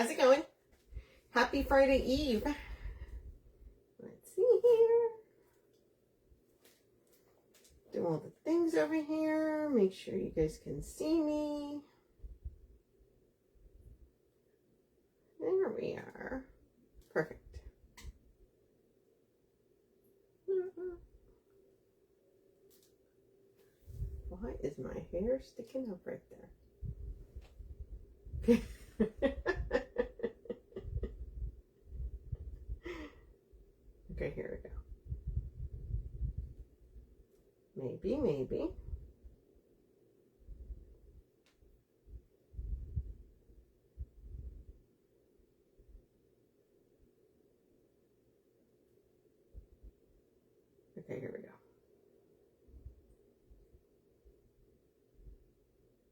How's it going? Happy Friday Eve. Let's see here. Do all the things over here. Make sure you guys can see me. There we are. Perfect. Why is my hair sticking up right there? Okay, here we go. Maybe. Okay, here we go.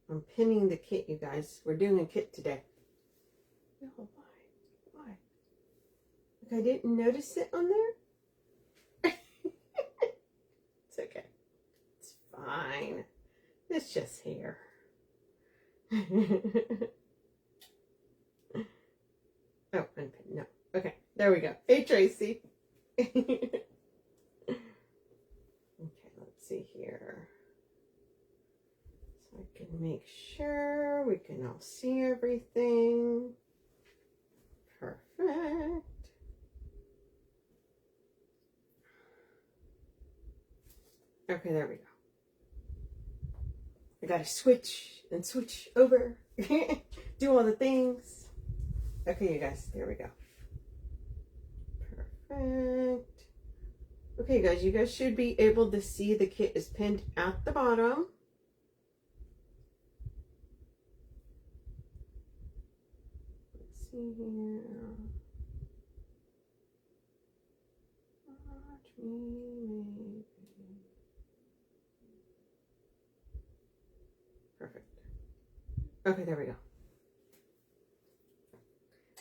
I'm pinning the kit, you guys. We're doing a kit today. No, why? Like I didn't notice it on there? It's okay. It's fine. It's just hair. Oh, unpin. No. Okay, there we go. Hey, Tracy. Okay, let's see here. So I can make sure we can all see everything. Perfect. Okay, there we go. I gotta switch over. Do all the things. Okay, you guys, there we go. Perfect. Okay, you guys should be able to see the kit is pinned at the bottom. Let's see here. Watch me, maybe. Perfect. Okay, there we go.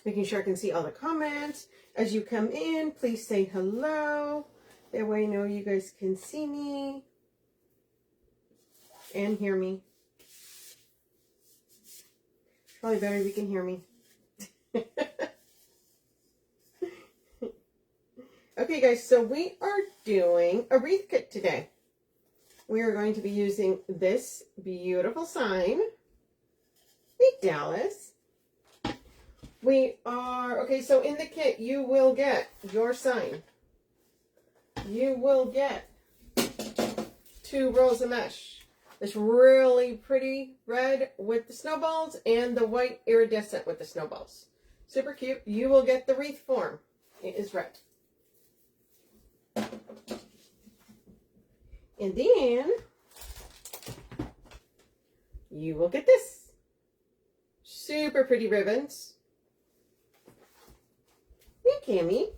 Making sure I can see all the comments. As you come in, please say hello. That way I know you guys can see me and hear me. Probably better if you can hear me. Okay, guys, so we are doing a wreath kit today. We are going to be using this beautiful sign. Hey, Dallas. We are, okay, so in the kit, you will get your sign. You will get 2 rolls of mesh. This really pretty red with the snowballs and the white iridescent with the snowballs. Super cute. You will get the wreath form. It is red. And then you will get this. Super pretty ribbons. Hey, Cammie.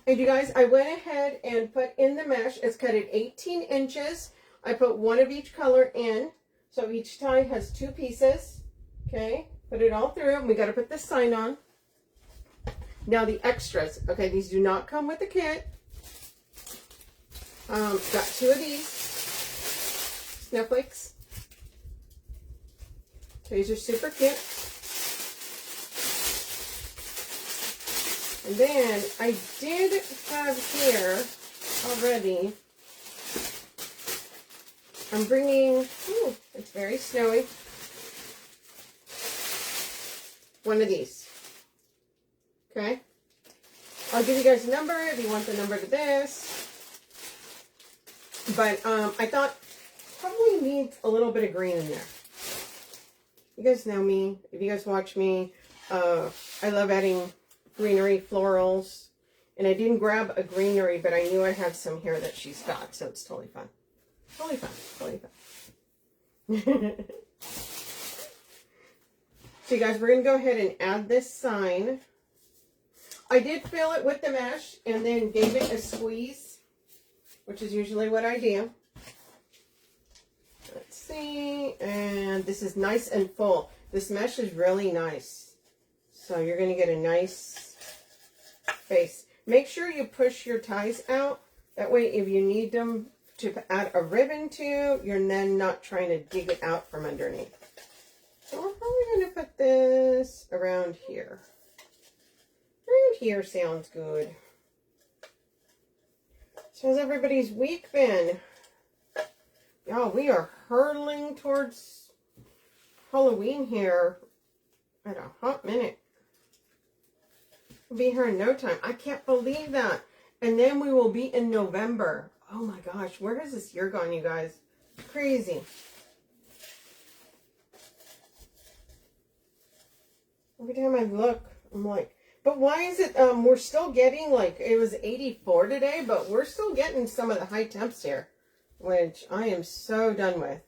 And you guys, I went ahead and put in the mesh. It's cut at 18 inches. I put 1 of each color in. So each tie has 2 pieces. Okay, put it all through. And we got to put this sign on. Now the extras. Okay, these do not come with the kit. Got 2 of these snowflakes. These are super cute. And then I did have here already, I'm bringing, ooh, it's very snowy, 1 of these. Okay. I'll give you guys a number if you want the number to this. But I thought probably needs a little bit of green in there. You guys know me. If you guys watch me, I love adding greenery, florals, and I didn't grab a greenery, but I knew I had some here that she's got, so it's totally fun. Totally fun. So you guys, we're going to go ahead and add this sign. I did fill it with the mesh and then gave it a squeeze, which is usually what I do. Let's see, and this is nice and full. This mesh is really nice. So you're going to get a nice face. Make sure you push your ties out. That way, if you need them to add a ribbon to, you're then not trying to dig it out from underneath. So we're probably going to put this around here. Around here sounds good. So how's everybody's week been? Y'all, we are hurtling towards Halloween here at a hot minute. We'll be here in no time. I can't believe that. And then we will be in November. Oh my gosh, where has this year gone, you guys? Crazy. Every time I look, I'm like, but why is it, we're still getting, like, it was 84 today, but we're still getting some of the high temps here, which I am so done with.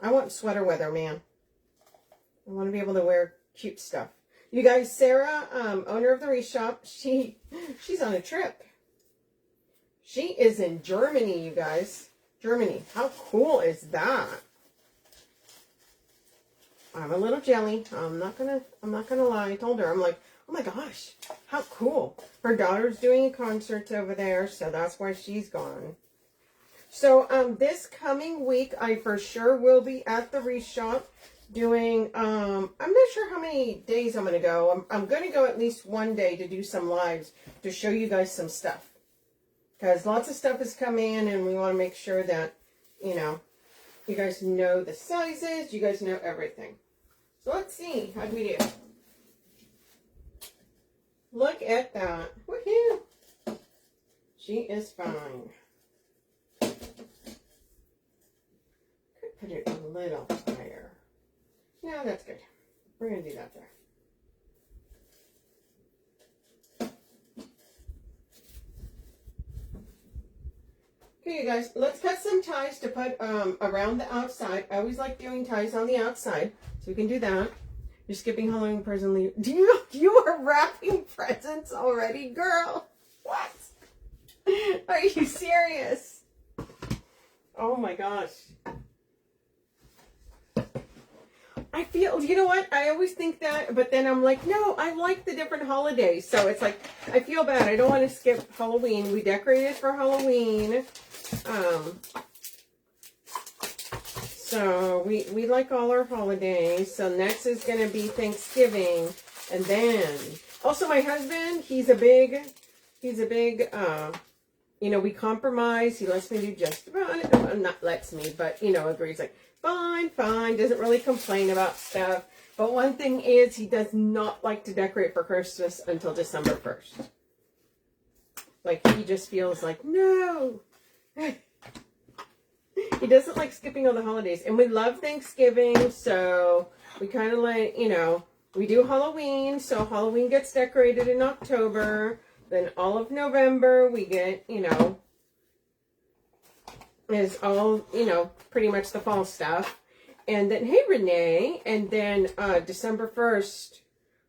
I want sweater weather, man. I want to be able to wear cute stuff. You guys, Sarah, owner of the Wreath Shop, she's on a trip. She is in Germany, you guys. Germany. How cool is that? I'm a little jelly. I'm not gonna lie. I told her, I'm like, oh my gosh, how cool. Her daughter's doing a concert over there, so that's why she's gone. So this coming week, I for sure will be at the Wreath Shop doing, I'm not sure how many days I'm going to go. I'm going to go at least one day to do some lives to show you guys some stuff. Because lots of stuff has come in and we want to make sure that, you know, you guys know the sizes, you guys know everything. So let's see, how do we do? Look at that. Woohoo! She is fine. Could put it a little higher. No, that's good. We're going to do that there. Okay, you guys, let's cut some ties to put around the outside. I always like doing ties on the outside, so we can do that. You're skipping Halloween presently. Do you are wrapping presents already, girl? What? Are you serious? Oh my gosh. I feel, you know what? I always think that, but then I'm like, no, I like the different holidays. So it's like, I feel bad. I don't want to skip Halloween. We decorated for Halloween. So we like all our holidays. So next is going to be Thanksgiving. And then, also my husband, he's a big, you know, we compromise. He lets me do just about it. Well, not lets me, but, you know, agrees like, fine, fine. Doesn't really complain about stuff. But one thing is he does not like to decorate for Christmas until December 1st. Like, he just feels like, no. He doesn't like skipping all the holidays. And we love Thanksgiving, so we kind of like, you know, we do Halloween. So Halloween gets decorated in October. Then all of November we get, you know, is all, you know, pretty much the fall stuff. And then, hey, Renee. And then December 1st,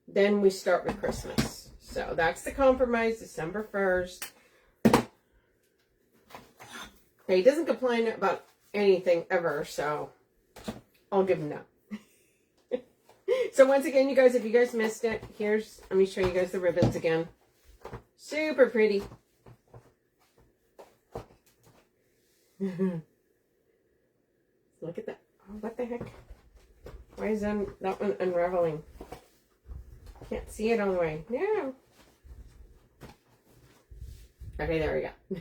then we start with Christmas. So that's the compromise, December 1st. He doesn't complain about anything ever, so I'll give him that. So once again, you guys, if you guys missed it, let me show you guys the ribbons again. Super pretty. Look at that. Oh, what the heck? Why is that one unraveling? Can't see it all the way. No. Okay, there we go.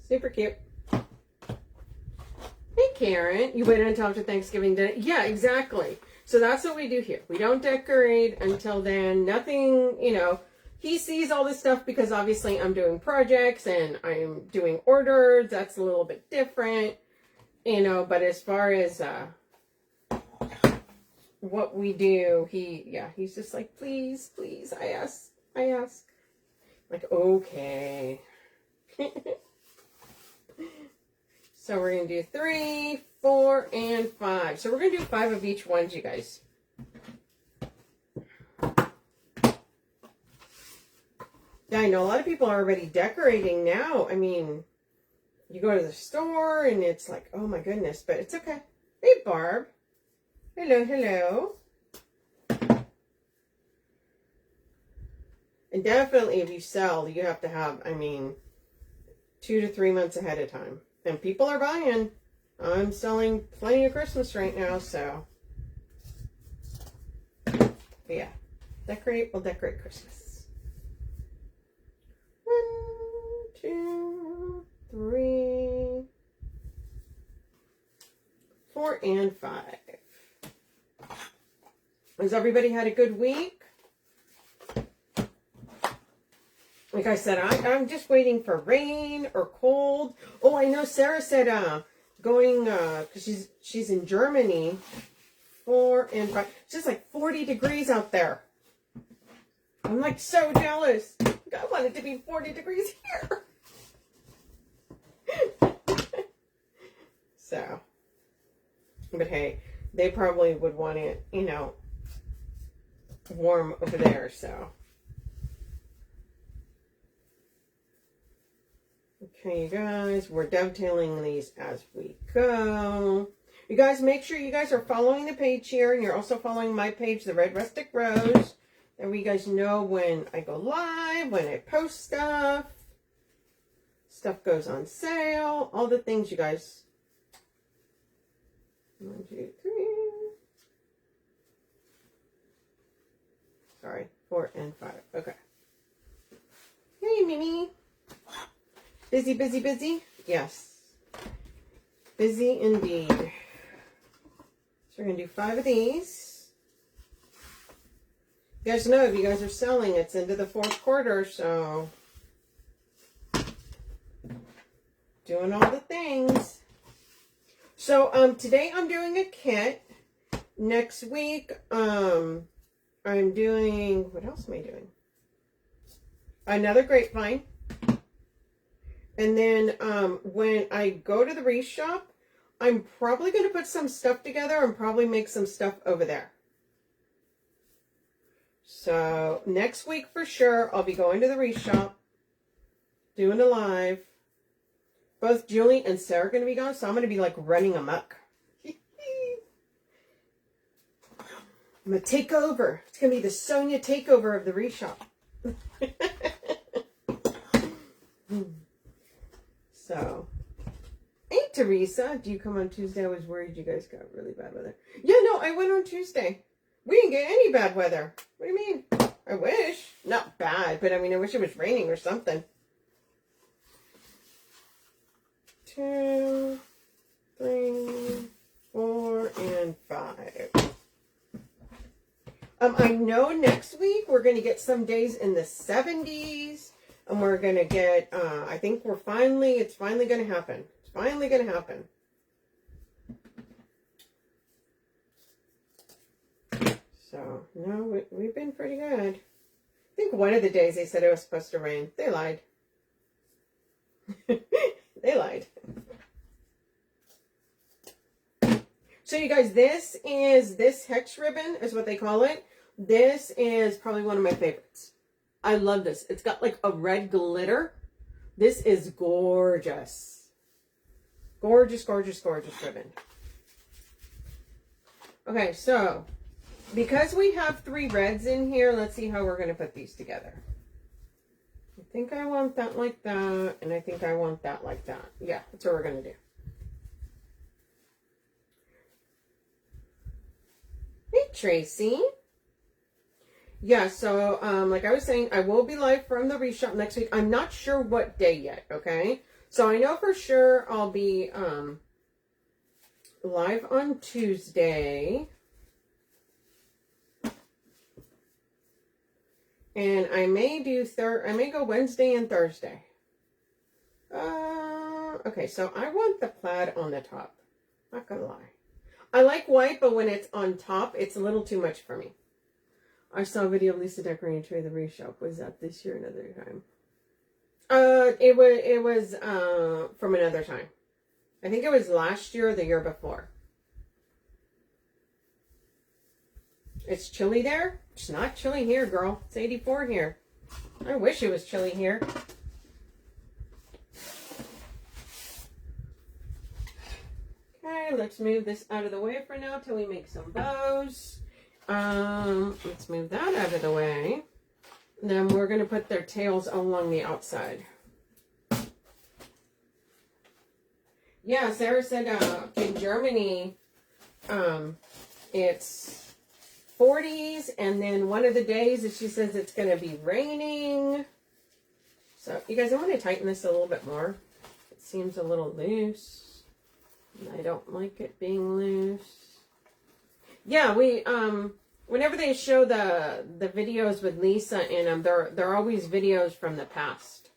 Super cute. Hey, Karen. You waited until after Thanksgiving dinner? Yeah, exactly. So that's what we do here. We don't decorate until then. Nothing, you know. He sees all this stuff because obviously I'm doing projects and I'm doing orders. That's a little bit different, you know. But as far as what we do, he's just like, please, please, I ask. Like, okay. So we're going to do 3, 4, and 5. So we're going to do 5 of each one, you guys. Yeah, I know a lot of people are already decorating now. I mean, you go to the store and it's like, oh my goodness, but it's okay. Hey, Barb. Hello, hello. And definitely if you sell, you have to have, I mean, 2 to 3 months ahead of time. And people are buying. I'm selling plenty of Christmas right now, so. But yeah. We'll decorate Christmas. 1, 2, 3, 4, and 5. Has everybody had a good week? Like I said, I'm just waiting for rain or cold. Oh, I know Sarah said going, because she's in Germany, 4 and 5. It's just like 40 degrees out there. I'm like so jealous. I want it to be 40 degrees here. So, but hey, they probably would want it, you know, warm over there, so. Okay, you guys, we're dovetailing these as we go. You guys, make sure you guys are following the page here, and you're also following my page, The Red Rustic Rose. That way you guys know when I go live, when I post stuff. Stuff goes on sale. All the things, you guys. 1, 2, 3. Sorry, 4 and 5. Okay. Hey, Mimi. Busy, busy, busy? Yes. Busy indeed. So we're going to do 5 of these. You guys know if you guys are selling, it's into the 4th quarter, so doing all the things. So today I'm doing a kit. Next week I'm doing, what else am I doing? Another grapevine. And then when I go to the Wreath Shop, I'm probably going to put some stuff together and probably make some stuff over there. So next week for sure, I'll be going to the Wreath Shop, doing a live. Both Julie and Sarah are going to be gone, so I'm going to be like running amok. I'm going to take over. It's going to be the Sonia takeover of the Wreath Shop. So, hey Teresa, do you come on Tuesday? I was worried you guys got really bad weather. Yeah, no, I went on Tuesday. We didn't get any bad weather. What do you mean? I wish. Not bad, but I mean, I wish it was raining or something. 2, 3, 4, and 5. I know next week we're going to get some days in the 70s. And we're going to get, I think it's finally going to happen. It's finally going to happen. So, no, we've been pretty good. I think one of the days they said it was supposed to rain. They lied. They lied. So you guys, this hex ribbon is what they call it. This is probably one of my favorites. I love this. It's got like a red glitter. This is gorgeous. Gorgeous, gorgeous, gorgeous ribbon. Okay, so because we have 3 reds in here, let's see how we're going to put these together. I think I want that like that, and I think I want that like that. Yeah, that's what we're going to do. Hey, Tracy. Yeah, so like I was saying, I will be live from the Wreath Shop next week. I'm not sure what day yet, okay? So I know for sure I'll be live on Tuesday. And I may go Wednesday and Thursday. Okay, so I want the plaid on the top. Not gonna lie. I like white, but when it's on top, it's a little too much for me. I saw a video of Lisa decorating a tree at the Wreath Shop. Was that this year or another time? It was from another time. I think it was last year or the year before. It's chilly there? It's not chilly here, girl. It's 84 here. I wish it was chilly here. Okay, let's move this out of the way for now till we make some bows. Let's move that out of the way. And then we're going to put their tails along the outside. Yeah, Sarah said in Germany, it's 40s, and then one of the days she says it's going to be raining. So, you guys, I'm going to tighten this a little bit more. It seems a little loose, and I don't like it being loose. Yeah, we, whenever they show the videos with Lisa in them, they're always videos from the past.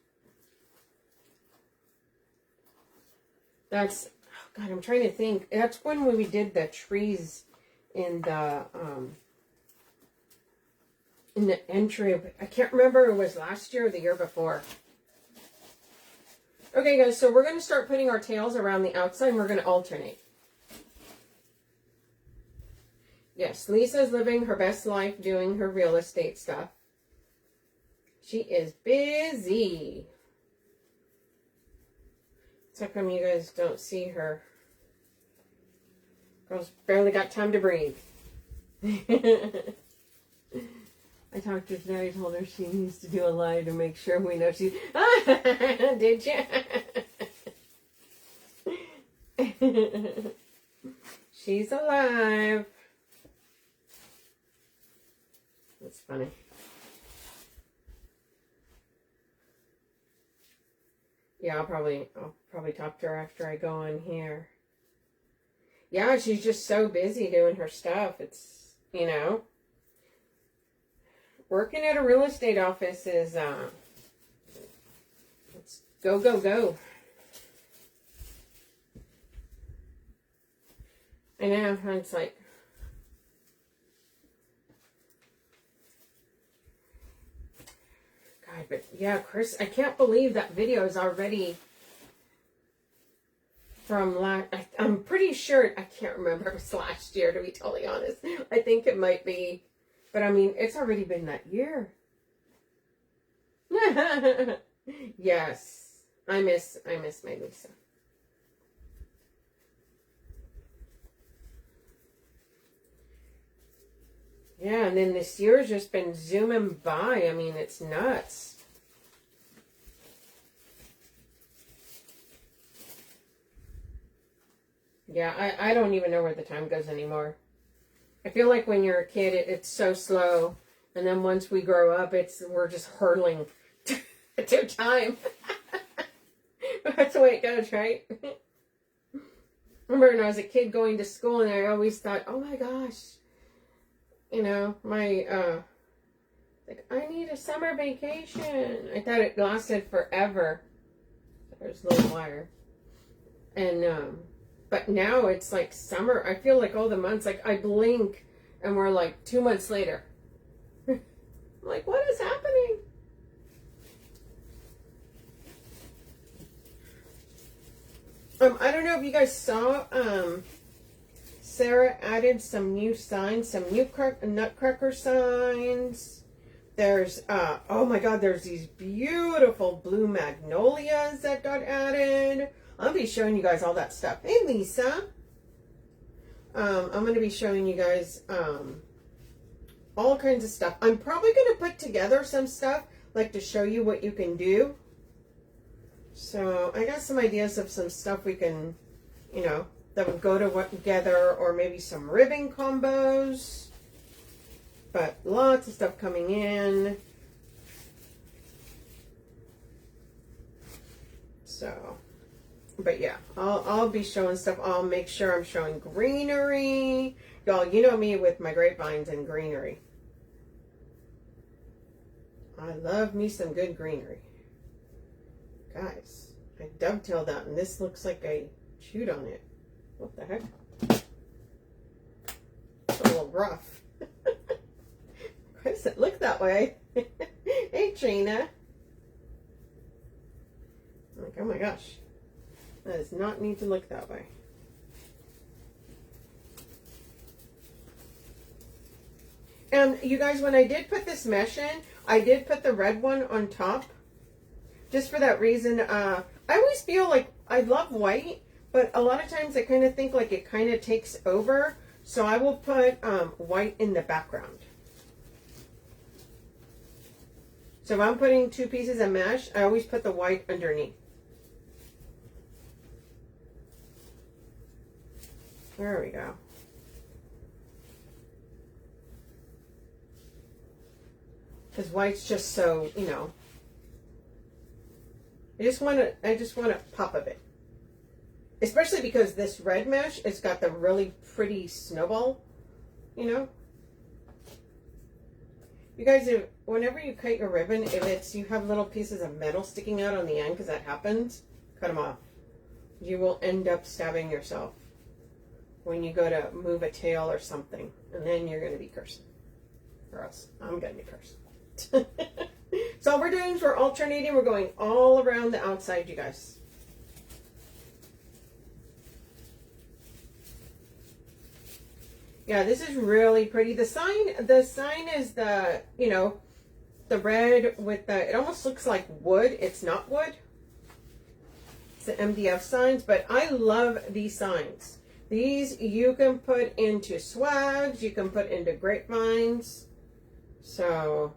That's, oh God, I'm trying to think. That's when we did the trees in the entry. I can't remember if it was last year or the year before. Okay, guys, so we're going to start putting our tails around the outside, and we're going to alternate. Yes, Lisa's living her best life doing her real estate stuff. She is busy. So how come you guys don't see her? Girl's barely got time to breathe. I talked to her today. I told her she needs to do a lie to make sure we know she... Did you? She's alive. That's funny. Yeah, I'll probably talk to her after I go on here. Yeah, she's just so busy doing her stuff. It's, you know, working at a real estate office is, it's go, go, go. I know, it's like, God, but yeah, Chris, I can't believe that video is already from I'm pretty sure, I can't remember if it was last year, to be totally honest. I think it might be. But I mean, it's already been that year. Yes. I miss my Lisa. Yeah, and then this year's just been zooming by. I mean, it's nuts. Yeah, I don't even know where the time goes anymore. I feel like when you're a kid, it's so slow. And then once we grow up, we're just hurtling to time. That's the way it goes, right? I remember when I was a kid going to school, and I always thought, oh my gosh, you know, like, I need a summer vacation. I thought it lasted forever. There's a little wire. And, but now it's like summer. I feel like all the months, like I blink and we're like 2 months later. I'm like, what is happening? I don't know if you guys saw, Sarah added some new signs, some new nutcracker signs. There's, oh my God, there's these beautiful blue magnolias that got added. I'll be showing you guys all that stuff. Hey, Lisa. I'm going to be showing you guys all kinds of stuff. I'm probably going to put together some stuff, like to show you what you can do. So I got some ideas of some stuff we can, you know, that would go together, or maybe some ribbon combos. But lots of stuff coming in. So... But yeah, I'll be showing stuff. I'll make sure I'm showing greenery. Y'all, you know me with my grapevines and greenery. I love me some good greenery. Guys, I dovetailed that, and this looks like I chewed on it. What the heck? It's a little rough. Why does it look that way? Hey, Trina. I'm like, oh my gosh. That does not need to look that way. And you guys, when I did put this mesh in, I did put the red one on top. Just for that reason, I always feel like I love white, but a lot of times I kind of think like it kind of takes over. So I will put white in the background. So if I'm putting 2 pieces of mesh, I always put the white underneath. There we go. Because white's just so, you know. I just want a pop of it. Especially because this red mesh, it's got the really pretty snowball, you know. You guys, whenever you cut your ribbon, if you have little pieces of metal sticking out on the end, because that happens, cut them off. You will end up stabbing yourself when you go to move a tail or something, and then you're going to be cursed. Or else I'm going to be cursed. So all we're doing is we're alternating. We're going all around the outside, you guys. Yeah, this is really pretty. The sign is the, you know, the red with the, it almost looks like wood. It's not wood. It's the MDF signs, but I love these signs. These you can put into swags, you can put into grapevines. So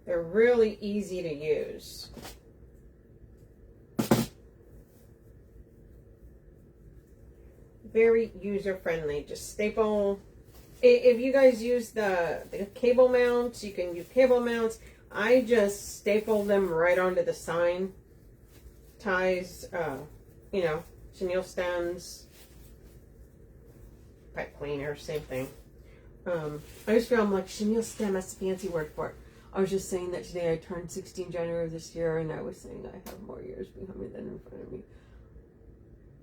they're really easy to use. Very user-friendly. Just staple. If you guys use the cable mounts, you can use cable mounts. I just staple them right onto the sign. Ties, you know, chenille stems, pipe cleaner, same thing. I just feel I'm like, chenille stem, that's a fancy word for it. I was just saying that today I turned 16 January of this year, and I was saying I have more years behind me than in front of me.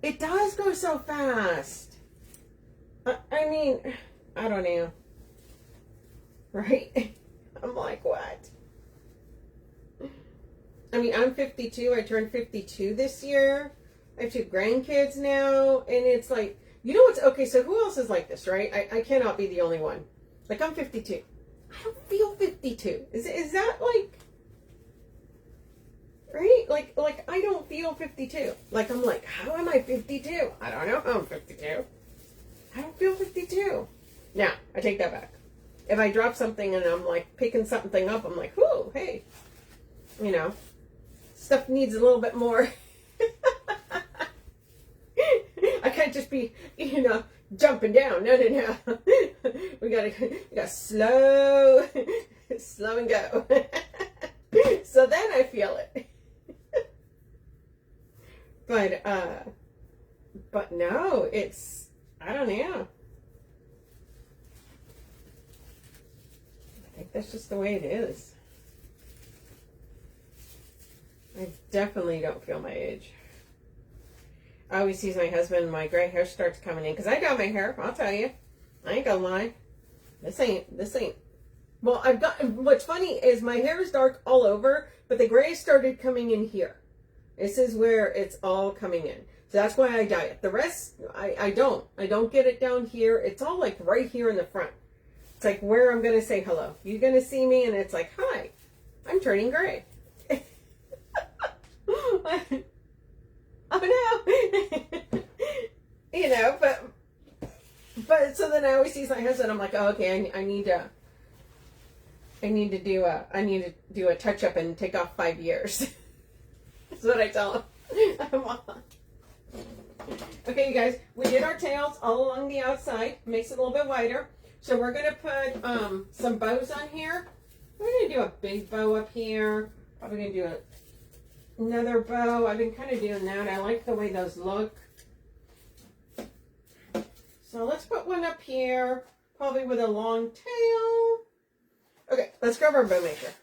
It does go so fast. I mean, I don't know. Right? I'm like, what? I mean, I'm 52. I turned 52 this year. I have 2 grandkids now. And it's like, you know what's, okay, so who else is like this, right? I cannot be the only one. Like, I'm 52. I don't feel 52. Is that like... Right? Like I don't feel 52. Like, I'm like, how am I 52? I don't know how I'm 52. I don't feel 52. Now, I take that back. If I drop something and I'm like picking something up, I'm like, whoo, hey. You know, stuff needs a little bit more. I can't just be, you know, jumping down. No. we gotta slow and go. So then I feel it. But no, it's, I don't know. I think that's just the way it is. I definitely don't feel my age. I always tease my husband, my gray hair starts coming in, because I got my hair, I'll tell you. I ain't gonna lie. This ain't. Well, what's funny is my hair is dark all over, but the gray started coming in here. This is where it's all coming in. So that's why I dye it. The rest, I don't. I don't get it down here. It's all like right here in the front. It's like where I'm going to say hello. You're going to see me and it's like, hi, I'm turning gray. Oh no. You know, but so then I always tease my husband. I'm like, oh, okay, I need to do a touch up and take off 5 years. That's what I tell him. Okay, you guys, we did our tails all along the outside. Makes it a little bit wider. So we're going to put some bows on here. We're going to do a big bow up here. Probably going to do another bow. I've been kind of doing that. I like the way those look. So let's put one up here, probably with a long tail. Okay, let's grab our bow maker.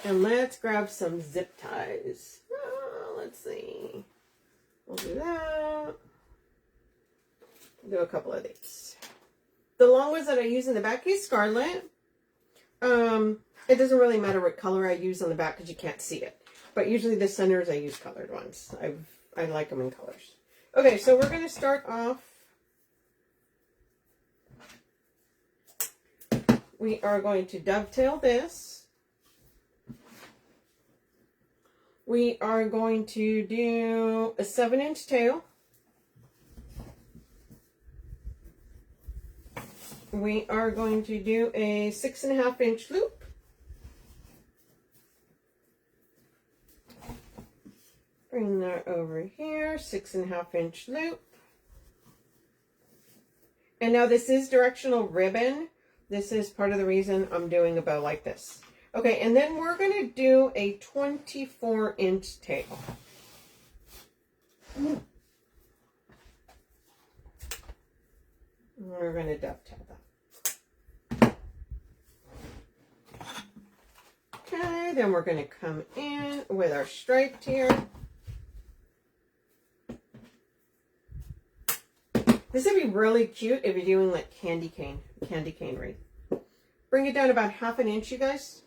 And let's grab some zip ties. Let's see. We'll do that. Do a couple of these. The long ones that I use in the back is Scarlet. It doesn't really matter what color I use on the back because you can't see it. But usually the centers I use colored ones. I like them in colors. Okay, so we're going to start off. We are going to dovetail this. We are going to do a 7-inch tail. we are going to do a 6.5-inch loop. Bring that over here, 6.5-inch loop. And now this is directional ribbon. This is part of the reason I'm doing a bow like this. Okay, and then we're going to do a 24-inch tail. We're going to dovetail that. Okay, then we're going to come in with our striped here. This would be really cute if you're doing like candy cane wreath. Bring it down about 1/2 inch, you guys.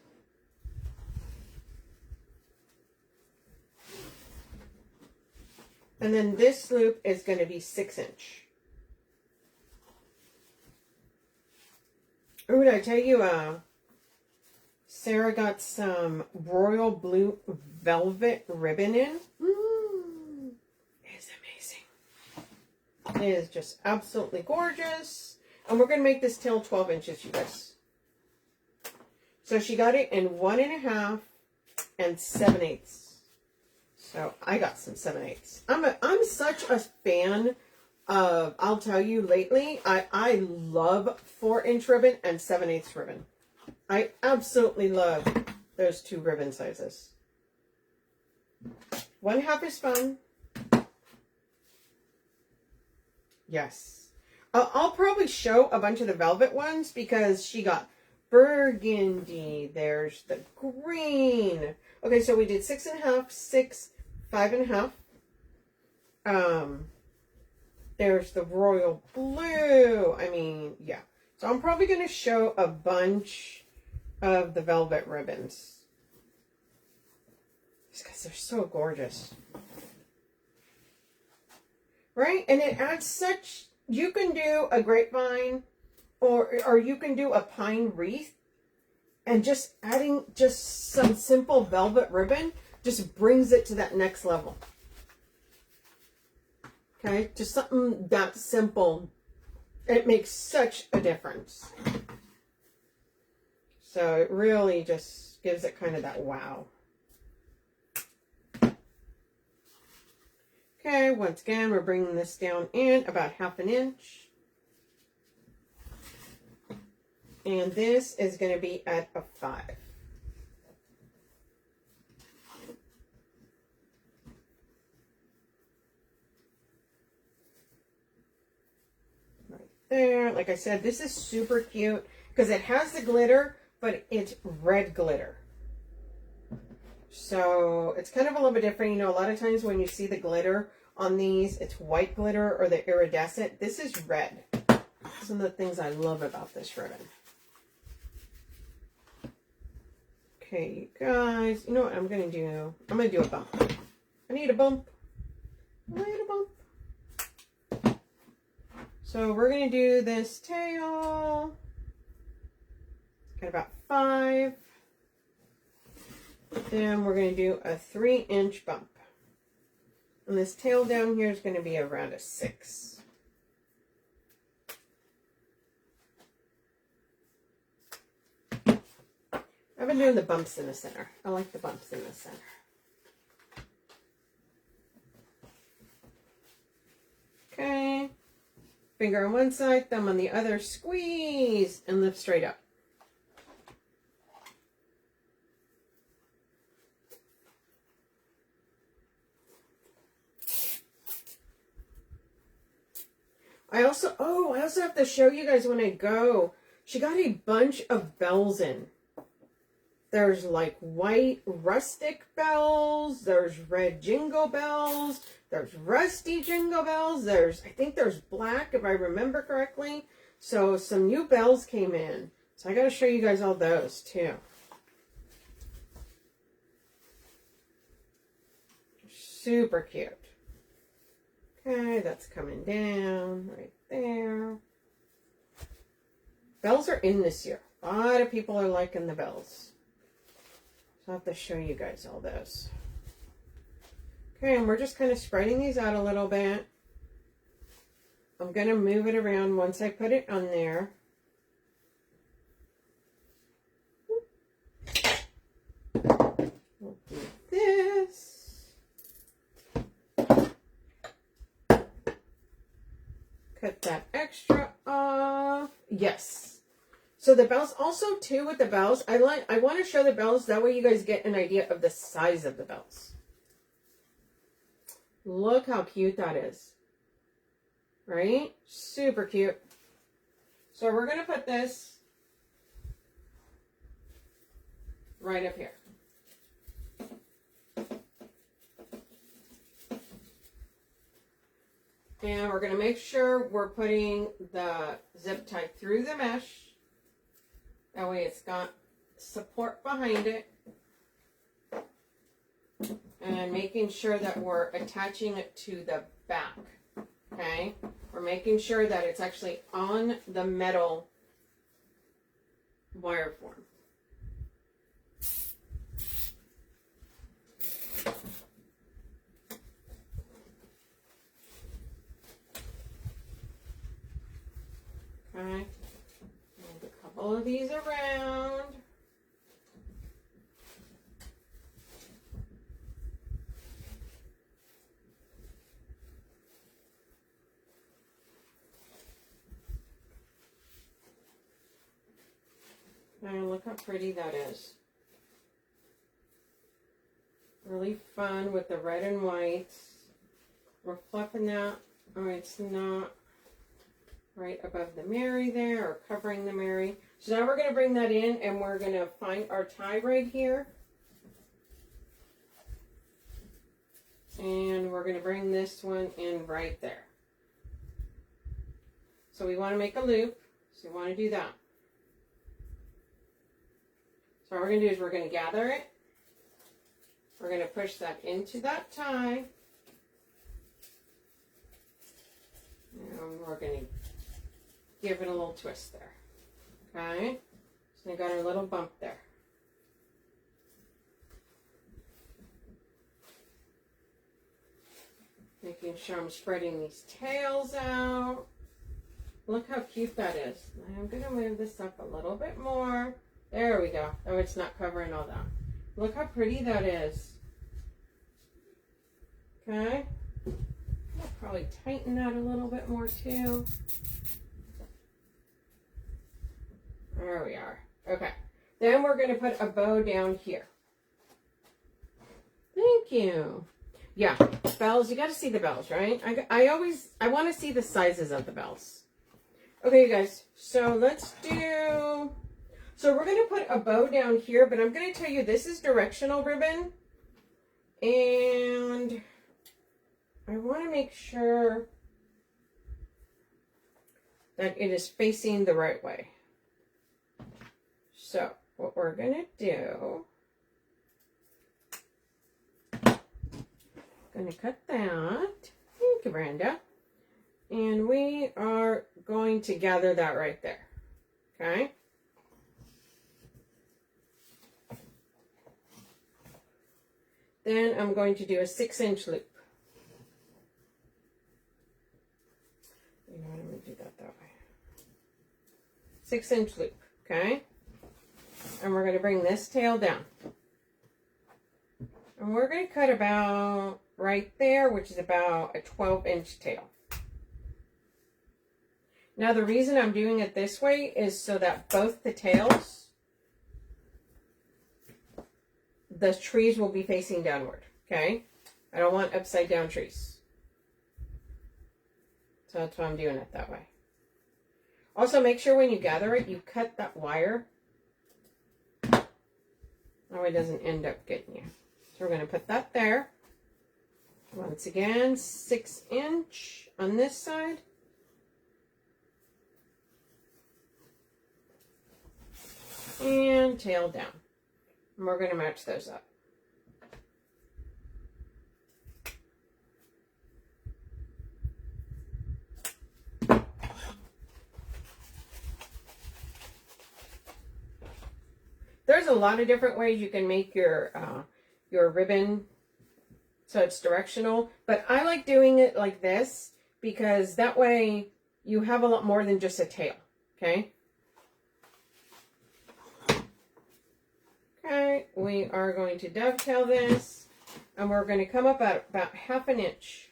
And then this loop is going to be 6-inch. Oh, did I tell you, Sarah got some royal blue velvet ribbon in. It's amazing. It is just absolutely gorgeous. And we're going to make this tail 12 inches, you guys. So she got it in 1.5 and 7/8. So I got some 7/8. I'm such a fan of, I'll tell you lately, I love 4-inch ribbon and 7/8 ribbon. I absolutely love those two ribbon sizes. 1/2 is fun. Yes. I'll probably show a bunch of the velvet ones because she got burgundy. There's the green. Okay, so we did 6.5, 6, 5.5. There's the royal blue. I mean, yeah. So I'm probably going to show a bunch of the velvet ribbons. Just because they're so gorgeous. Right? And it adds such, you can do a grapevine or you can do a pine wreath, and just adding just some simple velvet ribbon just brings it to that next level. Okay, just something that simple. It makes such a difference. So it really just gives it kind of that wow. Okay, once again, we're bringing this down in about 1/2 inch. And this is going to be at a 5. Right there. Like I said, this is super cute because it has the glitter, but it's red glitter. So it's kind of a little bit different. You know, a lot of times when you see the glitter on these, it's white glitter or the iridescent. This is red. Some of the things I love about this ribbon. Okay, you guys, you know what I'm going to do? I'm going to do a bump. I need a bump. I need a bump. So we're going to do this tail at about 5. Then we're going to do a 3-inch bump. And this tail down here is going to be around a 6. I've been doing the bumps in the center. I like the bumps in the center. Okay. Finger on one side, thumb on the other. Squeeze and lift straight up. I also have to show you guys when I go. She got a bunch of bells in. There's like white rustic bells. There's red jingle bells. There's rusty jingle bells. I think there's black if I remember correctly. So some new bells came in. So I got to show you guys all those too. Super cute. Okay, that's coming down right there. Bells are in this year. A lot of people are liking the bells. So I'll have to show you guys all those. Okay, and we're just kind of spreading these out a little bit. I'm going to move it around once I put it on there. We'll do this. Cut that extra off. Yes. So the bells also too with the bells, I want to show the bells, that way you guys get an idea of the size of the bells. Look how cute that is. Right? Super cute. So we're going to put this right up here. And we're going to make sure we're putting the zip tie through the mesh. That way it's got support behind it. And making sure that we're attaching it to the back. Okay? We're making sure that it's actually on the metal wire form. Okay, move a couple of these around. And look how pretty that is. Really fun with the red and white. We're flipping that. Oh, it's not right above the Mary there, or covering the Mary. So now we're going to bring that in, and we're going to find our tie right here. And we're going to bring this one in right there. So we want to make a loop, so you want to do that. So what we're going to do is we're going to gather it. We're going to push that into that tie. And we're going to give it a little twist there. Okay? So we got our little bump there. Making sure I'm spreading these tails out. Look how cute that is. I'm going to move this up a little bit more. There we go. Oh, it's not covering all that. Look how pretty that is. Okay. I'll probably tighten that a little bit more too. There we are. Okay. Then we're going to put a bow down here. Thank you. Yeah, bells. You got to see the bells, right? I want to see the sizes of the bells. Okay, you guys. So let's do... So we're going to put a bow down here, but I'm going to tell you this is directional ribbon. And I want to make sure that it is facing the right way. So what we're going to do, going to cut that. Thank you, Brenda. And we are going to gather that right there. Okay. Then I'm going to do a 6-inch loop. You know what, I'm going to do that way. 6-inch loop, okay? And we're going to bring this tail down. And we're going to cut about right there, which is about a 12-inch tail. Now the reason I'm doing it this way is so that both the tails, the trees will be facing downward, okay? I don't want upside down trees. So that's why I'm doing it that way. Also, make sure when you gather it, you cut that wire. That way it doesn't end up getting you. So we're going to put that there. Once again, 6-inch on this side. And tail down. And we're going to match those up. There's a lot of different ways you can make your ribbon so it's directional, but I like doing it like this because that way you have a lot more than just a tail, okay? Okay, we are going to dovetail this, and we're going to come up at about 1/2 inch.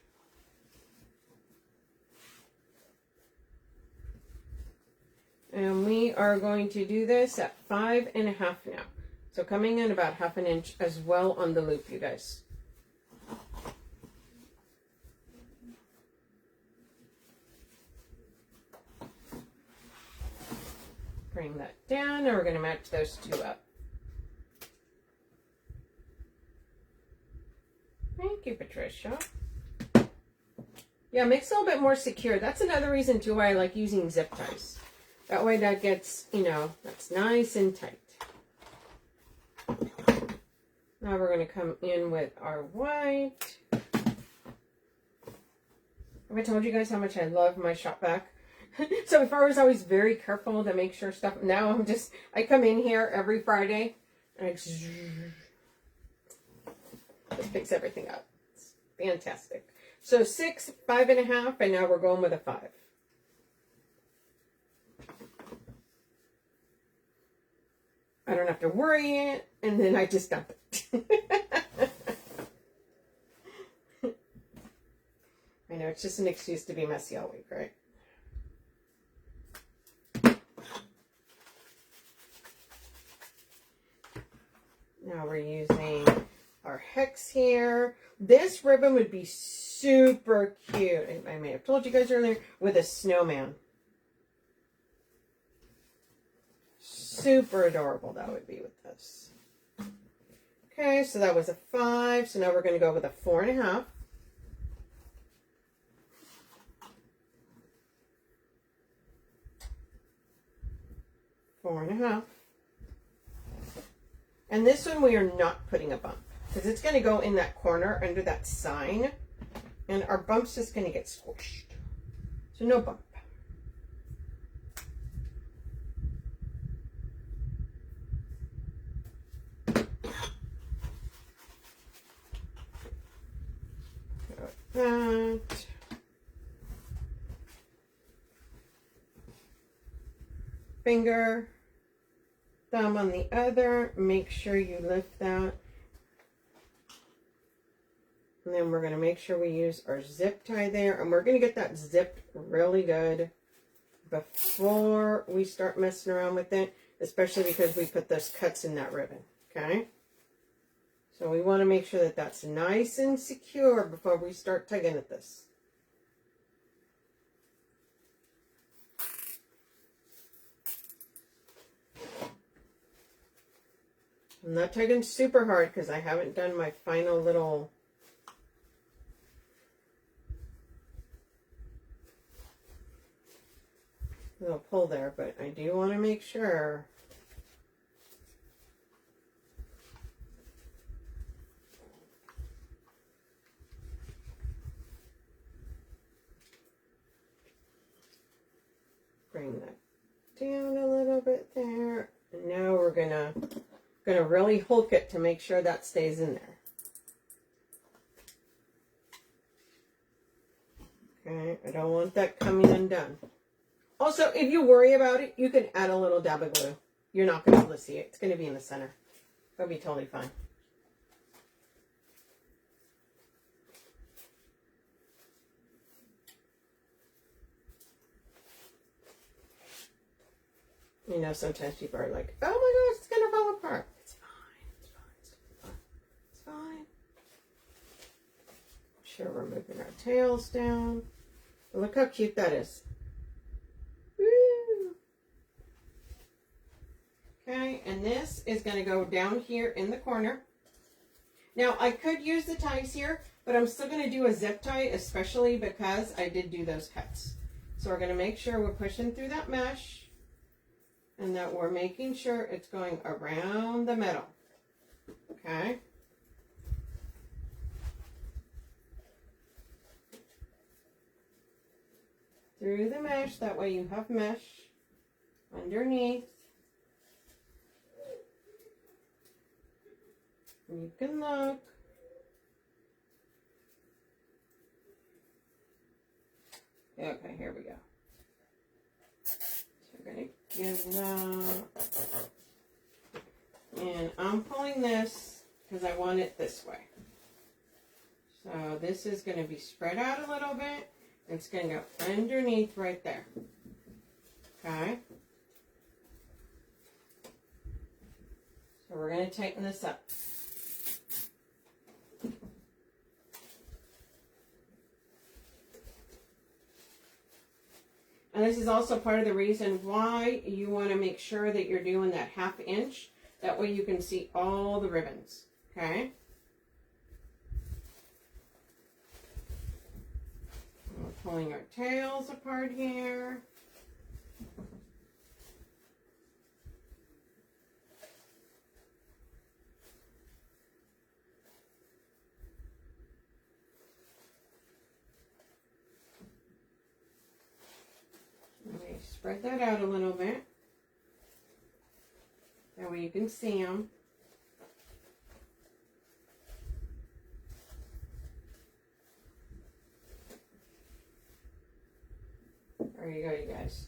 And we are going to do this at 5 1/2 now. So coming in about 1/2 inch as well on the loop, you guys. Bring that down, and we're going to match those two up. Thank you, Patricia. Yeah, makes it a little bit more secure. That's another reason too why I like using zip ties. That way that gets, you know, that's nice and tight. Now we're going to come in with our white. Have I told you guys how much I love my shop vac? So before I was always very careful to make sure stuff, now I come in here every Friday and I just picks everything up. It's fantastic. So 6, 5 1/2, and now we're going with a 5. I don't have to worry it, and then I just dump it. I know, it's just an excuse to be messy all week, right? Now we're using our hex here. This ribbon would be super cute. I may have told you guys earlier, with a snowman. Super adorable that would be with this. Okay, so that was a 5. So now we're going to go with a 4 1/2. And this one we are not putting a bump because it's going to go in that corner under that sign, and our bump's just going to get squished. So no bump. That. Finger, thumb on the other. Make sure you lift that. And then we're going to make sure we use our zip tie there. And we're going to get that zipped really good before we start messing around with it, especially because we put those cuts in that ribbon. Okay? So we want to make sure that that's nice and secure before we start tugging at this. I'm not tugging super hard because I haven't done my final little pull there, but I do want to make sure. Bring that down a little bit there. And now we're gonna really hook it to make sure that stays in there. Okay, I don't want that coming undone. Also, if you worry about it, you can add a little dab of glue. You're not going to be able to see it. It's going to be in the center. That'll be totally fine. You know, sometimes people are like, oh my gosh, it's going to fall apart. It's fine. It's fine. It's fine. Sure, we're moving our tails down. But look how cute that is. Woo. Okay, and this is going to go down here in the corner. Now, I could use the ties here, but I'm still going to do a zip tie, especially because I did do those cuts. So we're going to make sure we're pushing through that mesh and that we're making sure it's going around the middle. Okay. Through the mesh, that way you have mesh underneath. You can look. Okay, here we go. So we're going to give that And I'm pulling this because I want it this way. So this is going to be spread out a little bit. It's going to go underneath right there. Okay. So we're going to tighten this up. And this is also part of the reason why you want to make sure that you're doing that 1/2 inch. That way you can see all the ribbons. Okay. We're pulling our tails apart here. Spread that out a little bit. That way you can see them. There you go, you guys.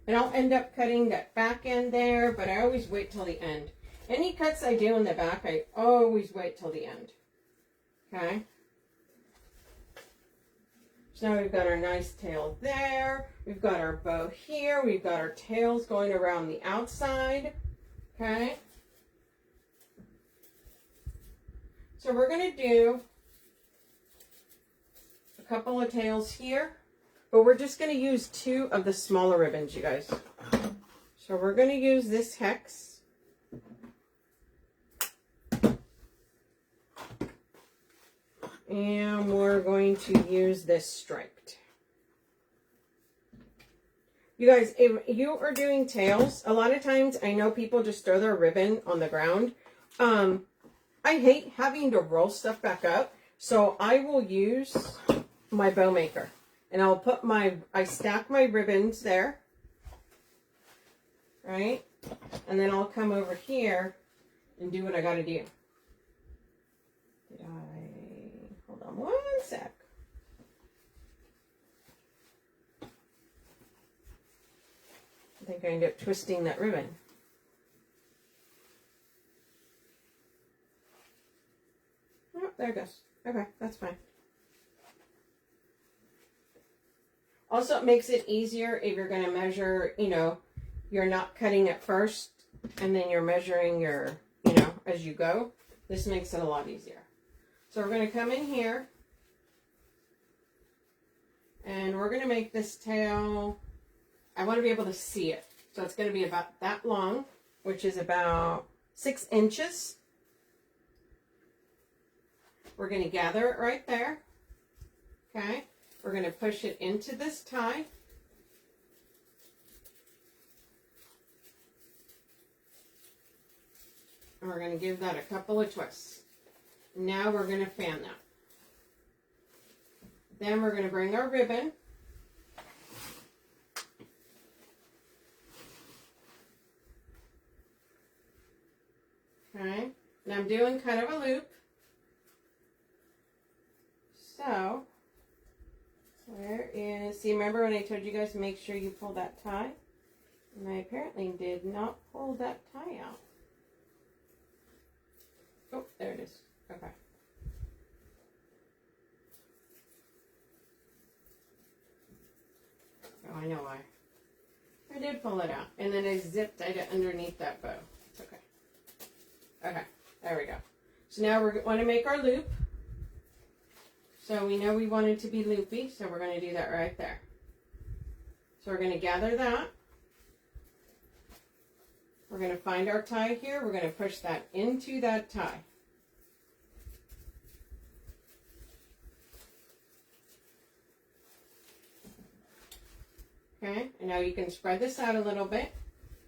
And I'll end up cutting that back end there, but I always wait till the end. Any cuts I do in the back, I always wait till the end. Okay? So now we've got our nice tail there. We've got our bow here. We've got our tails going around the outside. Okay? So we're going to do a couple of tails here, but we're just going to use 2 of the smaller ribbons, you guys. So we're going to use this hex. And we're going to use this striped. You guys, if you are doing tails, a lot of times I know people just throw their ribbon on the ground. I hate having to roll stuff back up, so I will use my bow maker. And I'll put I stack my ribbons there, right? And then I'll come over here and do what I got to do. Hold on one sec. I think I ended up twisting that ribbon. Oh, there it goes. Okay, that's fine. Also, it makes it easier if you're going to measure, you know, you're not cutting it first and then you're measuring your, you know, as you go. This makes it a lot easier. So we're going to come in here and we're going to make this tail, I want to be able to see it. So it's going to be about that long, which is about 6 inches. We're going to gather it right there. Okay. We're going to push it into this tie. And we're going to give that a couple of twists. Now we're going to fan that. Then we're going to bring our ribbon. Okay. And I'm doing kind of a loop. So, where is, see, remember when I told you guys to make sure you pull that tie? And I apparently did not pull that tie out. Oh, there it is. Okay. Oh, I know why. I did pull it out. And then I zipped it underneath that bow. It's okay. Okay, there we go. So now we want to make our loop. So we know we want it to be loopy, so we're going to do that right there. So we're going to gather that. We're going to find our tie here. We're going to push that into that tie. Okay, and now you can spread this out a little bit,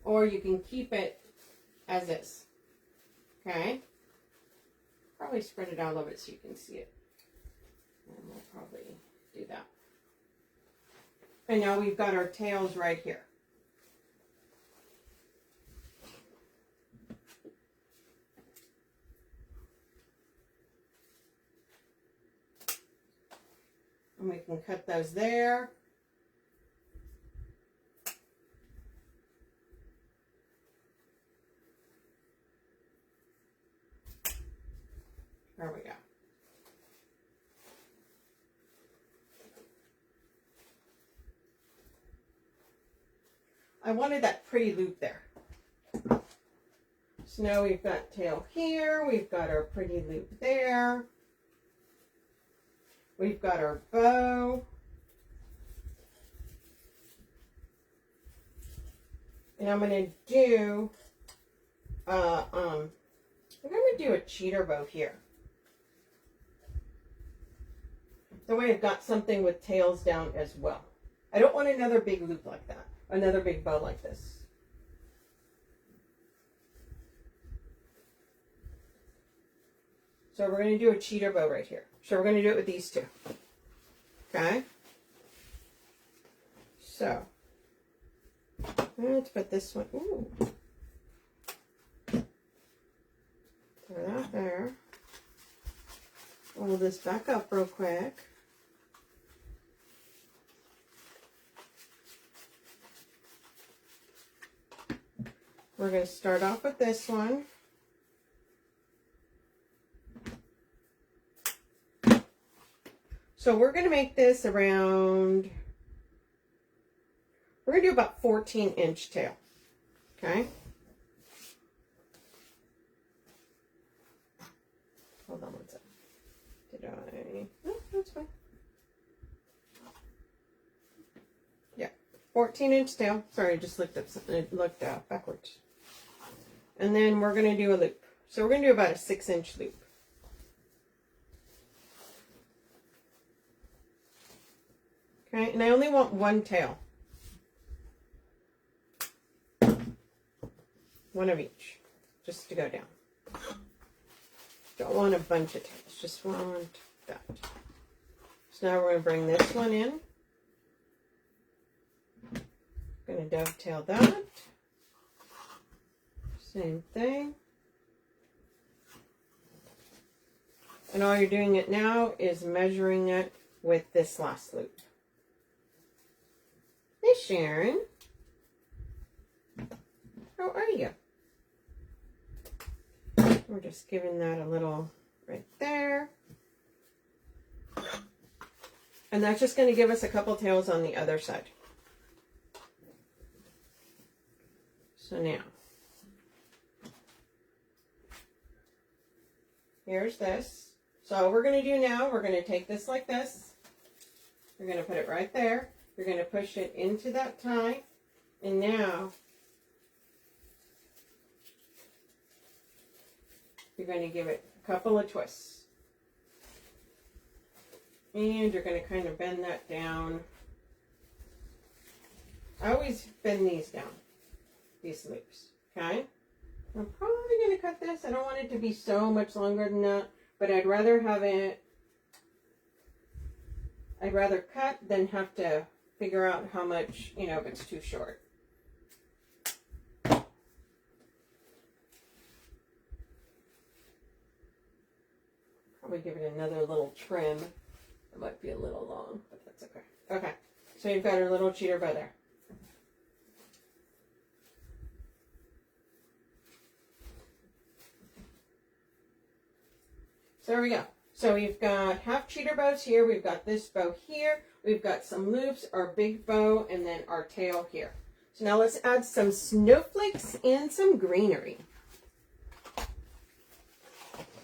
or you can keep it as is. Okay, probably spread it out a little bit so you can see it. And we'll probably do that. And now we've got our tails right here. And we can cut those there. There we go. I wanted that pretty loop there. So now we've got tail here, we've got our pretty loop there, we've got our bow, and I'm going to do, I'm going to do a cheater bow here. That way I've got something with tails down as well. I don't want another big loop like that, another big bow like this. So we're going to do a cheater bow right here. So we're going to do it with these two. Okay? So, let's put this one, ooh. Throw that there. Hold this back up real quick. We're going to start off with this one. So we're going to make this around, we're going to do about 14-inch tail. Okay? Hold on one second. Did I? Oh, that's fine. Yeah, 14-inch tail. Sorry, I just looked up something. It looked backwards. And then we're going to do a loop. So we're going to do about a 6-inch loop. Okay, and I only want one tail. One of each, just to go down. Don't want a bunch of tails, just want that. So now we're going to bring this one in. Going to dovetail that. Same thing. And all you're doing it now is measuring it with this last loop. Hey Sharon, how are you? We're just giving that a little right there. And that's just going to give us a couple tails on the other side. So now, here's this. So what we're going to do now, we're going to take this like this. We're going to put it right there. You're going to push it into that tie, and now you're going to give it a couple of twists. And you're going to kind of bend that down. I always bend these down, these loops, okay? I'm probably going to cut this. I don't want it to be so much longer than that, but I'd rather have it, I'd rather cut than have to figure out how much, you know, if it's too short. Probably give it another little trim. It might be a little long, but that's okay. Okay, so you've got our little cheater bow there. So there we go. So we've got half cheater bows here. We've got this bow here. We've got some loops, our big bow, and then our tail here. So now let's add some snowflakes and some greenery.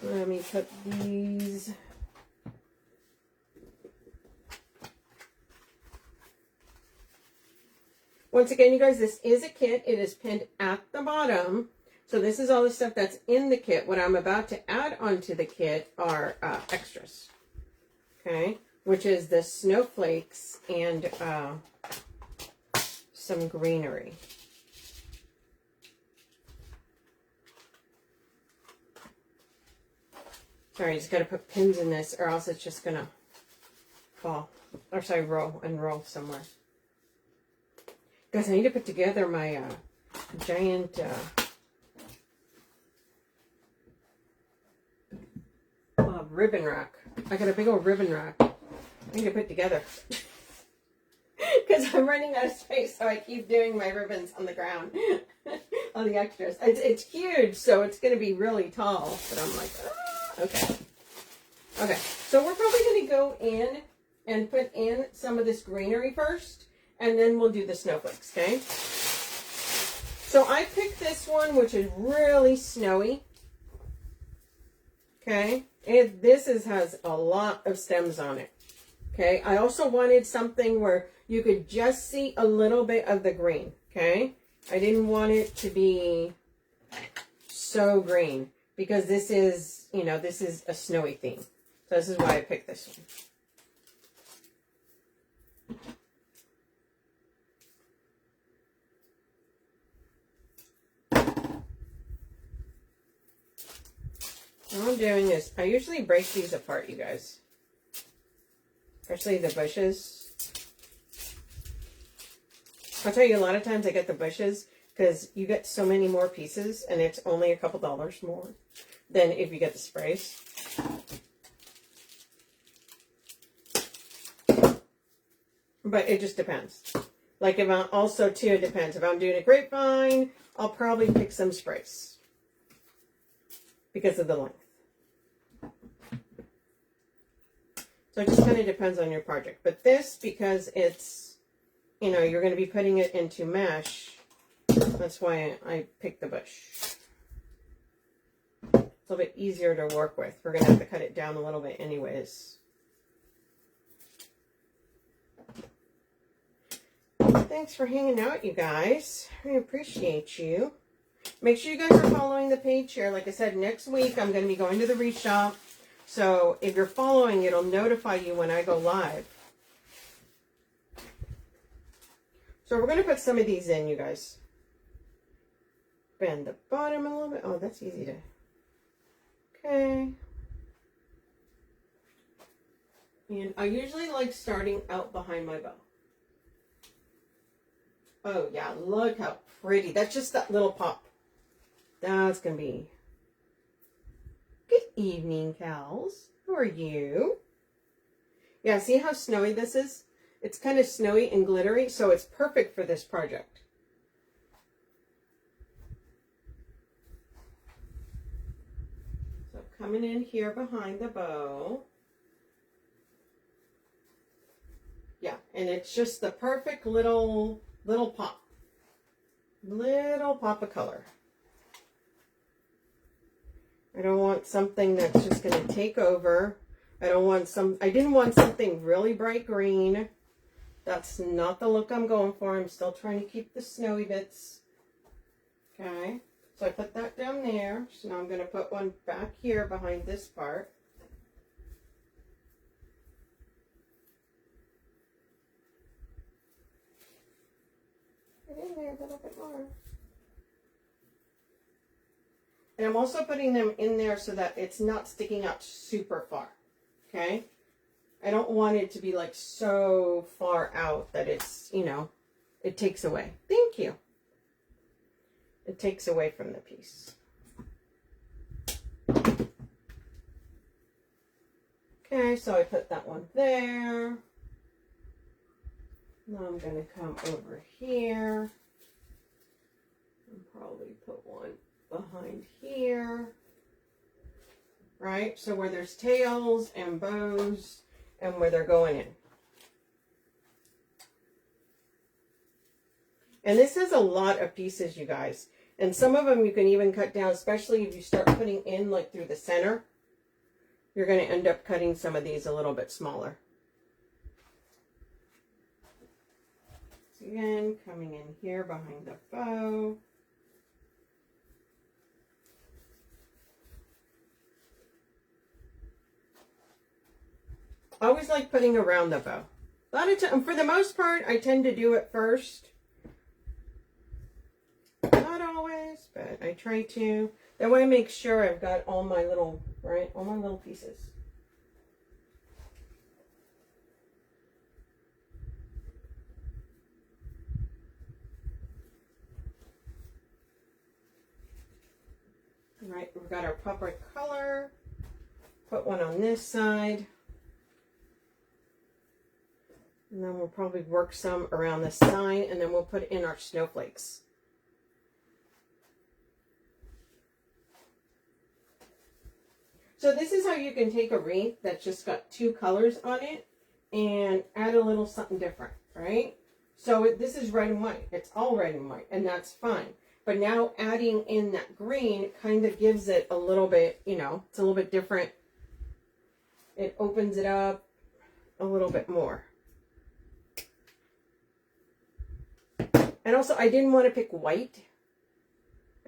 Let me put these. Once again, you guys, this is a kit. It is pinned at the bottom. So this is all the stuff that's in the kit. What I'm about to add onto the kit are extras. Okay, which is the snowflakes and some greenery. Sorry, I just got to put pins in this or else it's just going to fall. Or sorry, roll somewhere. Guys, I need to put together my giant ribbon rack. I got a big old ribbon rack I need to put together. Because I'm running out of space, so I keep doing my ribbons on the ground. On the extras. It's huge, so it's going to be really tall. But I'm like, okay. Okay, so we're probably going to go in and put in some of this greenery first, and then we'll do the snowflakes, okay? So I picked this one, which is really snowy. Okay, has a lot of stems on it. Okay, I also wanted something where you could just see a little bit of the green. Okay, I didn't want it to be so green because this is, you know, this is a snowy theme. So this is why I picked this one. What I'm doing is, I usually break these apart, you guys. Especially the bushes. I'll tell you, a lot of times I get the bushes because you get so many more pieces and it's only a couple dollars more than if you get the sprays. But it just depends. Like if I'm also too, it depends. If I'm doing a grapevine, I'll probably pick some sprays because of the length. So it just kind of depends on your project. But this, because it's, you know, you're going to be putting it into mesh, that's why I picked the bush. It's a little bit easier to work with. We're going to have to cut it down a little bit anyways. Thanks for hanging out, you guys. I appreciate you. Make sure you guys are following the page here. Like I said, next week I'm going to be going to the Wreath Shop. So if you're following, it'll notify you when I go live. So we're going to put some of these in, you guys. Bend the bottom a little bit. Oh, that's easy to... Okay. And I usually like starting out behind my bow. Oh, yeah. Look how pretty. That's just that little pop. That's going to be... Good evening, Cows. How are you? Yeah, see how snowy this is? It's kind of snowy and glittery, so it's perfect for this project. So coming in here behind the bow. Yeah, and it's just the perfect little pop. Little pop of color. I don't want something that's just going to take over. I didn't want something really bright green. That's not the look I'm going for. I'm still trying to keep the snowy bits. Okay. So I put that down there. So now I'm going to put one back here behind this part. Get in there a little bit more. And I'm also putting them in there so that it's not sticking out super far, okay? I don't want it to be like so far out that it's, you know, it takes away. Thank you. It takes away from the piece. Okay, so I put that one there. Now I'm going to come over here and probably put one behind here, right? So where there's tails and bows and where they're going in. And this has a lot of pieces, you guys. And some of them you can even cut down, especially if you start putting in like through the center. You're going to end up cutting some of these a little bit smaller. So again, coming in here behind the bow. I always like putting around the bow. A lot of time, for the most part, I tend to do it first. Not always, but I try to. That way I make sure I've got all my little, right, all my little pieces. All right, we've got our pop-red color. Put one on this side. And then we'll probably work some around the sign, and then we'll put in our snowflakes. So this is how you can take a wreath that's just got two colors on it and add a little something different, right? So this is red and white. It's all red and white, and that's fine. But now adding in that green kind of gives it a little bit, you know, it's a little bit different. It opens it up a little bit more. And also, I didn't want to pick white.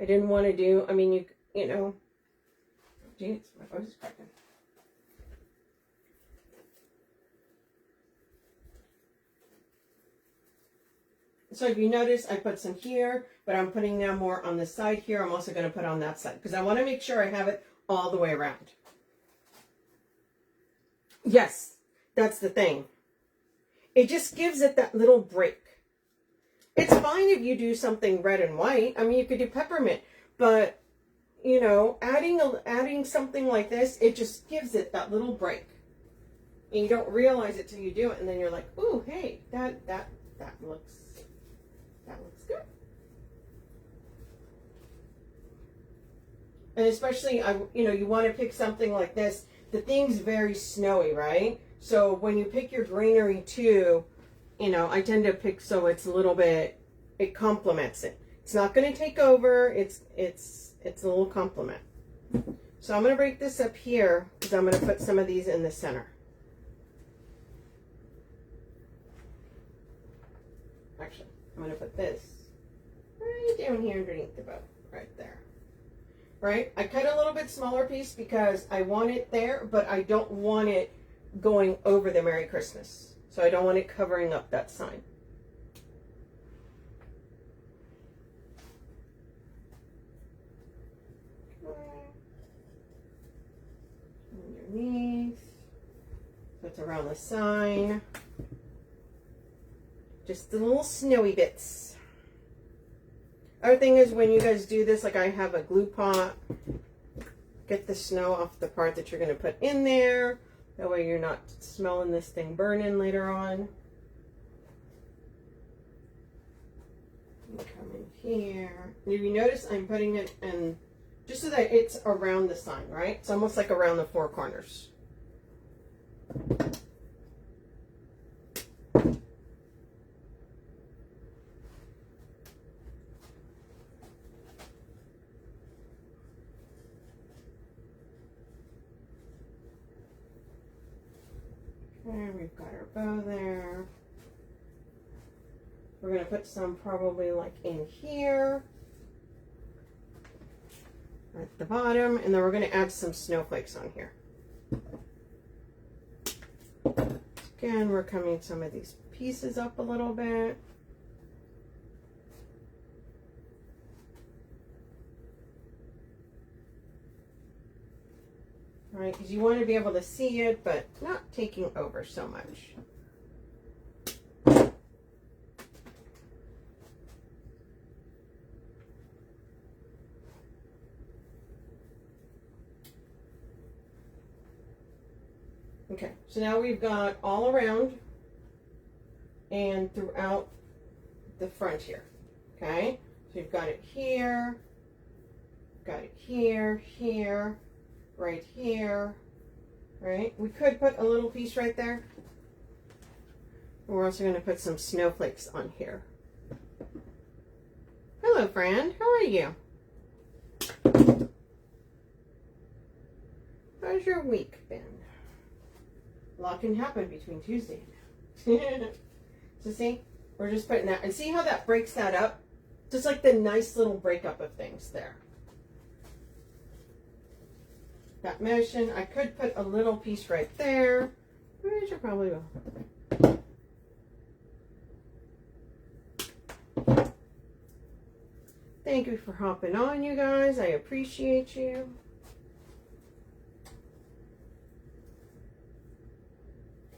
I didn't want to do, I mean, you know, geez, my voice is cracking. So if you notice, I put some here, but I'm putting now more on the side here. I'm also going to put on that side because I want to make sure I have it all the way around. Yes, that's the thing. It just gives it that little break. It's fine if you do something red and white. I mean, you could do peppermint, but you know, adding something like this, it just gives it that little break. And you don't realize it till you do it, and then you're like, "Ooh, hey, that looks good." And especially, you know, you want to pick something like this. The thing's very snowy, right? So when you pick your greenery too, you know, I tend to pick so it's a little bit, it complements it. It's not going to take over. It's a little complement. So I'm going to break this up here because I'm going to put some of these in the center. Actually, I'm going to put this right down here underneath the bow, right there. Right? I cut a little bit smaller piece because I want it there, but I don't want it going over the Merry Christmas. So I don't want it covering up that sign. Underneath. So it's around the sign. Just the little snowy bits. Other thing is when you guys do this, like I have a glue pot, get the snow off the part that you're going to put in there. That way you're not smelling this thing burning later on. Come in here. And if you notice, I'm putting it in just so that it's around the sign, right? It's almost like around the four corners. Okay, we've got our bow there. We're going to put some probably like in here at the bottom, and then we're going to add some snowflakes on here. Again, we're coming some of these pieces up a little bit. Right, because you want to be able to see it, but not taking over so much. Okay, so now we've got all around and throughout the front here. Okay, so you've got it here, got it here, here, right here, right? We could put a little piece right there. We're also going to put some snowflakes on here. Hello, friend. How are you? How's your week been? A lot can happen between Tuesday and now. So see, we're just putting that, and see how that breaks that up? Just like the nice little breakup of things there. That motion, I could put a little piece right there. I should probably go. Thank you for hopping on, you guys. I appreciate you.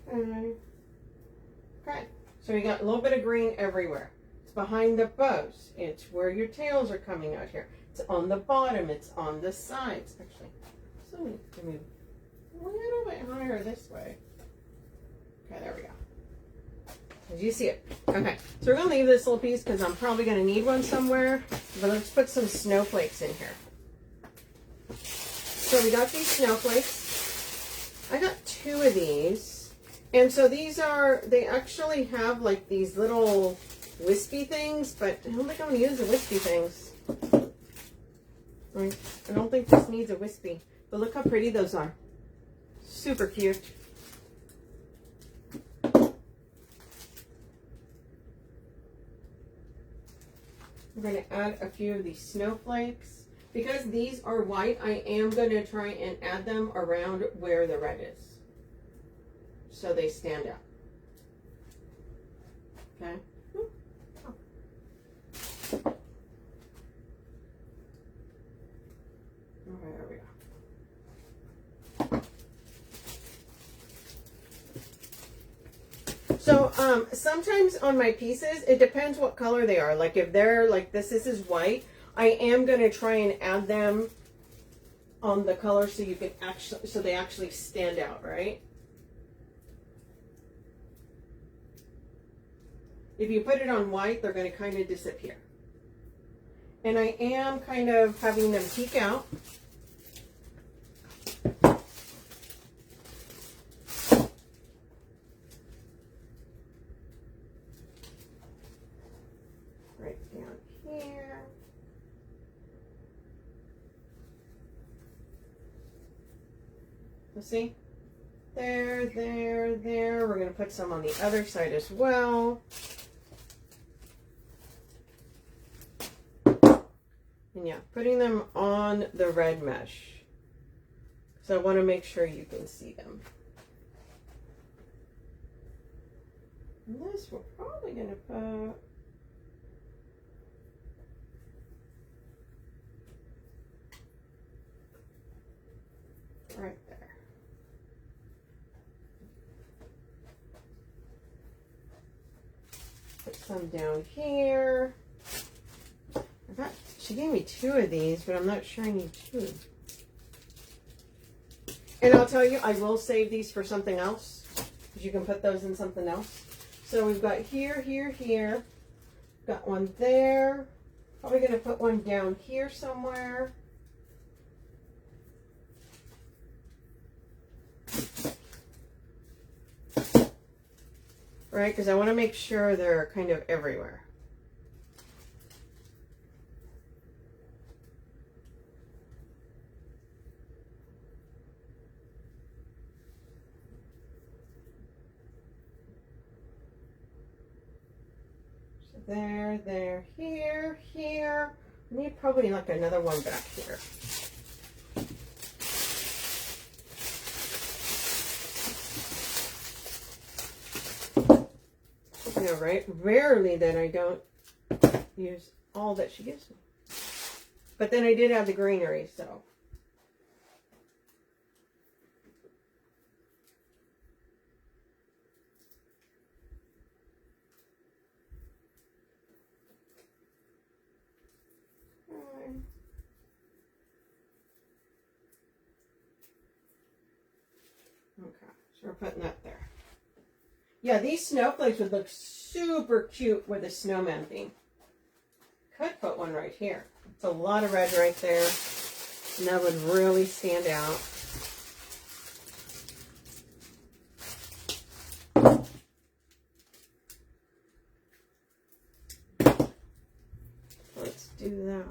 Okay, so you got a little bit of green everywhere. It's behind the bows. It's where your tails are coming out here. It's on the bottom. It's on the sides. Actually, so we can move a little bit higher this way. Okay, there we go. As you see it. Okay, so we're going to leave this little piece because I'm probably going to need one somewhere. But let's put some snowflakes in here. So we got these snowflakes. I got 2 of these. And so these are, they actually have like these little wispy things, but I don't think I'm going to use the wispy things. I don't think this needs a wispy. But look how pretty those are. Super cute. I'm going to add a few of these snowflakes. Because these are white, I am going to try and add them around where the red is, so they stand out. Okay. Oh. Okay, there we go. So sometimes on my pieces, it depends what color they are. Like if they're like this is white, I am going to try and add them on the color so you can actually, so they actually stand out, right? If you put it on white, they're going to kind of disappear. And I am kind of having them peek out. Right down here. Let's see. There, there, there. We're going to put some on the other side as well. And yeah, putting them on the red mesh. So I want to make sure you can see them. And this we're probably going to put... right there. Put some down here. She gave me 2 of these, but I'm not sure I need 2. And I'll tell you, I will save these for something else, because you can put those in something else. So we've got here, here, here. Got one there. Probably going to put one down here somewhere. Right, because I want to make sure they're kind of everywhere. So there, there, here, here. I need probably like another one back here. Yeah, right. Rarely that I don't use all that she gives me. But then I did have the greenery, so. Okay, so we're putting that there. Yeah, these snowflakes would look super cute with a snowman theme. Could put one right here. It's a lot of red right there, and that would really stand out. Let's do that.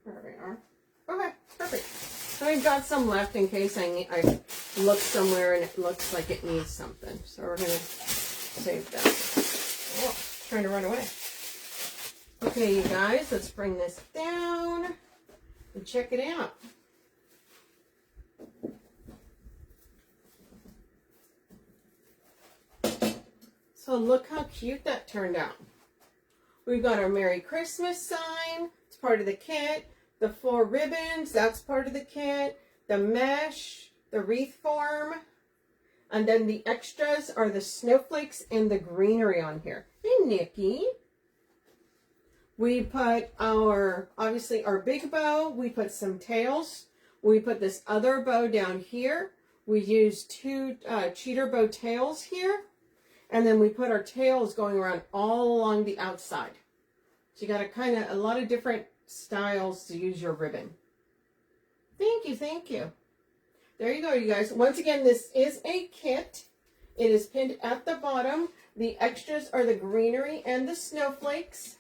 There we are. Okay, perfect. So I've got some left in case I look somewhere and it looks like it needs something. So we're going to save that. Oh, trying to run away. Okay, you guys, let's bring this down and check it out. So look how cute that turned out. We've got our Merry Christmas sign. It's part of the kit. the 4 ribbons, that's part of the kit. The mesh, the wreath form, and then the extras are the snowflakes and the greenery on here. Hey, Nikki. We put obviously our big bow. We put some tails. We put this other bow down here. We used 2 cheater bow tails here. And then we put our tails going around all along the outside. So you got a lot of different styles to use your ribbon. Thank you, thank you. There you go, you guys. Once again, this is a kit. It is pinned at the bottom. The extras are the greenery and the snowflakes.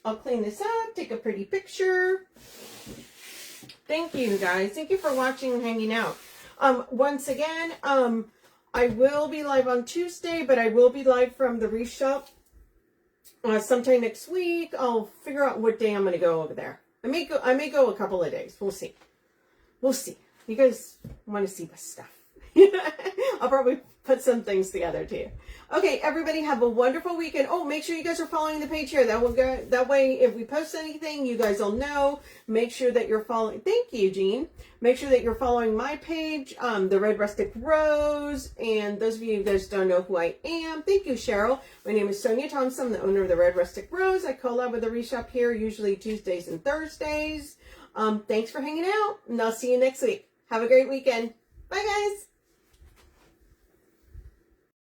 I'll clean this up, take a pretty picture. Thank you, guys. Thank you for watching and hanging out. Once again, I will be live on Tuesday, but I will be live from the Wreath Shop sometime next week. I'll figure out what day I'm going to go over there. I may go a couple of days. We'll see. We'll see. You guys want to see my stuff. I'll probably put some things together too. Okay, everybody have a wonderful weekend. Oh, make sure you guys are following the page here. That way, if we post anything, you guys will know. Make sure that you're following. Thank you, Jean. Make sure that you're following my page, the Red Rustic Rose. And those of you guys don't know who I am, thank you, Cheryl. My name is Sonia Thompson. I'm the owner of the Red Rustic Rose. I collab with the Wreath Shop here, usually Tuesdays and Thursdays. Thanks for hanging out, and I'll see you next week. Have a great weekend. Bye, guys.